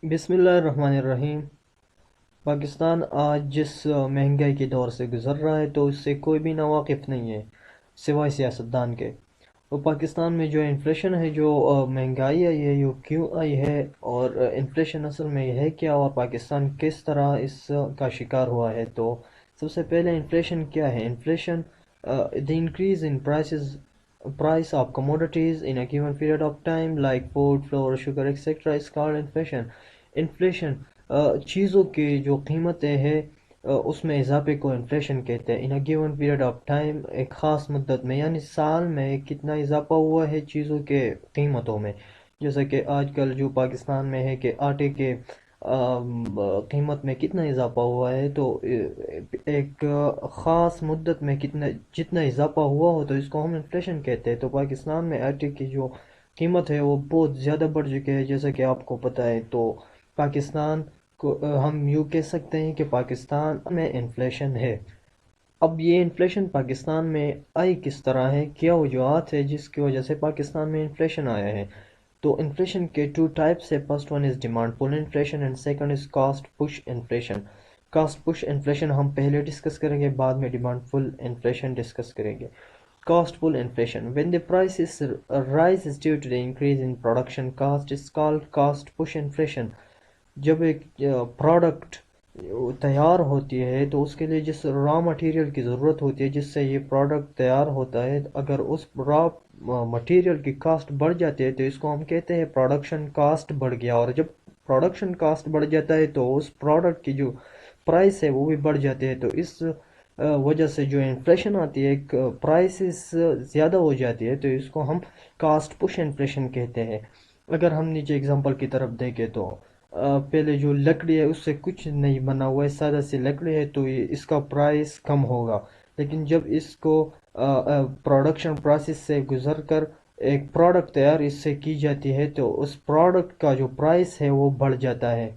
बिस्मिल्लाहिर्रहमानिर्रहीम। पाकिस्तान आज जिस महंगाई के दौर से गुज़र रहा है तो इससे कोई भी नावाकिफ़ नहीं है सिवाय सियासतदान के। तो पाकिस्तान में जो इन्फ्लेशन है, जो महंगाई आई है, ये क्यों आई है, और इन्फ्लेशन असल में है क्या, और पाकिस्तान किस तरह इस का शिकार हुआ है। तो सबसे पहले इन्फ्लेशन क्या है? Inflation the increase in price of commodities in a given period of time like food, flour, sugar, etc. is called inflation. Inflation चीज़ों की जो कीमतें हैं उसमें इजाफे को इन्फ्लेशन कहते हैं। In a given period of time, एक ख़ास मुद्दत में, यानी साल में कितना इजाफा हुआ है चीज़ों के कीमतों में। जैसा कि आजकल जो पाकिस्तान में है कि आटे के कीमत में कितना इजाफा हुआ है, तो एक ख़ास मुद्दत में कितना जितना इजाफा हुआ हो तो इसको हम इन्फ्लेशन कहते हैं। तो पाकिस्तान में आटे की जो कीमत है वो बहुत ज़्यादा बढ़ चुकी है, जैसा कि आपको पता है। तो पाकिस्तान को हम यूँ कह सकते हैं कि पाकिस्तान में इन्फ्लेशन है। अब ये इन्फ्लेशन पाकिस्तान में आई किस तरह है, क्या वजूहत है जिसकी वजह से पाकिस्तान में इन्फ्लेशन आया है। तो इन्फ्लेशन के टू टाइप्स है। First one is demand pull inflation and second is cost push inflation. Cost push inflation हम पहले डिस्कस करेंगे, बाद में डिमांड पुल इन्फ्लेशन डिस्कस करेंगे। Cost pull inflation. When the prices rises due to the increase in production cost is called cost push inflation. जब एक product तैयार होती है तो उसके लिए जिस रॉ मटेरियल की ज़रूरत होती है जिससे ये प्रोडक्ट तैयार होता है, अगर उस रॉ मटेरियल की कास्ट बढ़ जाती है तो इसको हम कहते हैं प्रोडक्शन कास्ट बढ़ गया। और जब प्रोडक्शन कास्ट बढ़ जाता है तो उस प्रोडक्ट की जो प्राइस है वो भी बढ़ जाती है। तो इस वजह से जो इन्फ्लेशन आती है, एक प्राइसेस ज़्यादा हो जाती है, तो इसको हम कास्ट पुश इन्फ्लेशन कहते हैं। अगर हम नीचे एग्जांपल की तरफ देखें तो पहले जो लकड़ी है उससे कुछ नहीं बना हुआ है, सादा सी लकड़ी है, तो ये इसका प्राइस कम होगा। लेकिन जब इसको प्रोडक्शन प्रोसेस से गुजर कर एक प्रोडक्ट तैयार इससे की जाती है तो उस प्रोडक्ट का जो प्राइस है वो बढ़ जाता है।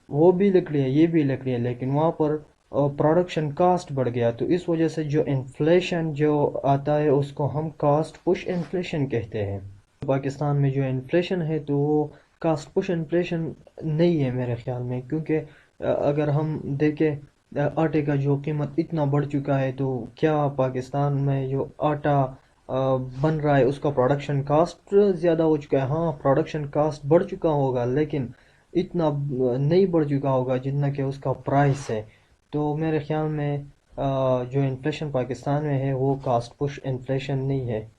वो भी लकड़ी है, ये भी लकड़ी है, लेकिन वहाँ पर प्रोडक्शन कास्ट बढ़ गया। तो इस वजह से जो इन्फ्लेशन जो आता है उसको हम कास्ट पुश इन्फ्लेशन कहते हैं। पाकिस्तान में जो इन्फ्लेशन है तो वो कास्ट पुश इन्फ्लेशन नहीं है मेरे ख्याल में, क्योंकि अगर हम देखें आटे का जो कीमत इतना बढ़ चुका है, तो क्या पाकिस्तान में जो आटा बन रहा है उसका प्रोडक्शन कास्ट ज़्यादा हो चुका है? हाँ, प्रोडक्शन कास्ट बढ़ चुका होगा, लेकिन इतना नहीं बढ़ चुका होगा जितना कि उसका प्राइस है। तो मेरे ख्याल में जो इन्फ्लेशन पाकिस्तान में है वो कास्ट पुश इन्फ्लेशन नहीं है।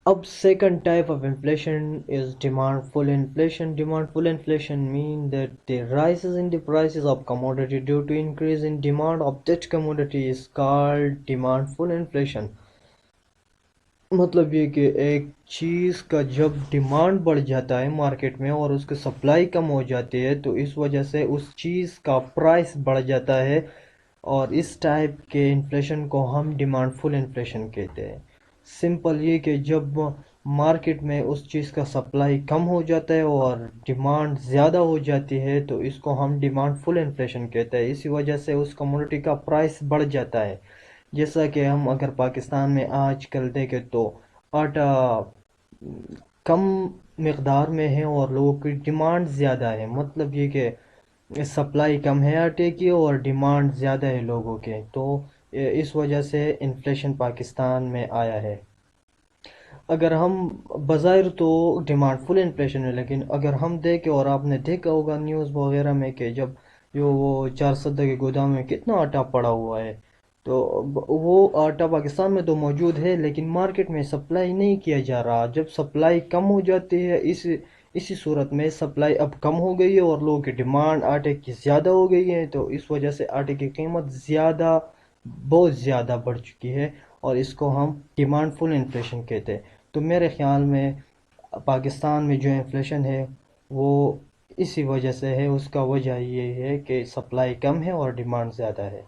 अब second type of inflation is demand pull inflation. Demand pull inflation mean that the rises in the prices of commodity due to increase in demand of that commodity is called demand pull inflation. मतलब ये कि एक चीज़ का जब demand बढ़ जाता है market में और उसकी सप्लाई कम हो जाती है तो इस वजह से उस चीज़ का प्राइस बढ़ जाता है, और इस टाइप के इन्फ्लेशन को हम डिमांड फुल इन्फ्लेशन कहते हैं। सिंपल ये कि जब मार्केट में उस चीज़ का सप्लाई कम हो जाता है और डिमांड ज़्यादा हो जाती है तो इसको हम डिमांड फुल इन्फ्लेशन कहते हैं। इसी वजह से उस कमोडिटी का प्राइस बढ़ जाता है। जैसा कि हम अगर पाकिस्तान में आज कल देखें तो आटा कम मकदार में है और लोगों की डिमांड ज़्यादा है। मतलब ये कि सप्लाई कम है आटे की और डिमांड ज़्यादा है लोगों के, तो इस वजह से इन्फ्लेशन पाकिस्तान में आया है। अगर हम बज़ाहिर तो डिमांड फुल इन्फ्लेशन है, लेकिन अगर हम देखें, और आपने देखा होगा न्यूज़ वगैरह में कि जब जो वो 4 सद्दा के गोदाम में कितना आटा पड़ा हुआ है, तो वो आटा पाकिस्तान में तो मौजूद है लेकिन मार्केट में सप्लाई नहीं किया जा रहा। जब सप्लाई कम हो जाती है, इसी सूरत में सप्लाई अब कम हो गई है और लोगों की डिमांड आटे की ज़्यादा हो गई है, तो इस वजह से आटे की कीमत बहुत ज़्यादा बढ़ चुकी है, और इसको हम डिमांड फुल इन्फ्लेशन कहते हैं। तो मेरे ख़्याल में पाकिस्तान में जो इन्फ्लेशन है वो इसी वजह से है। उसका वजह ये है कि सप्लाई कम है और डिमांड ज़्यादा है।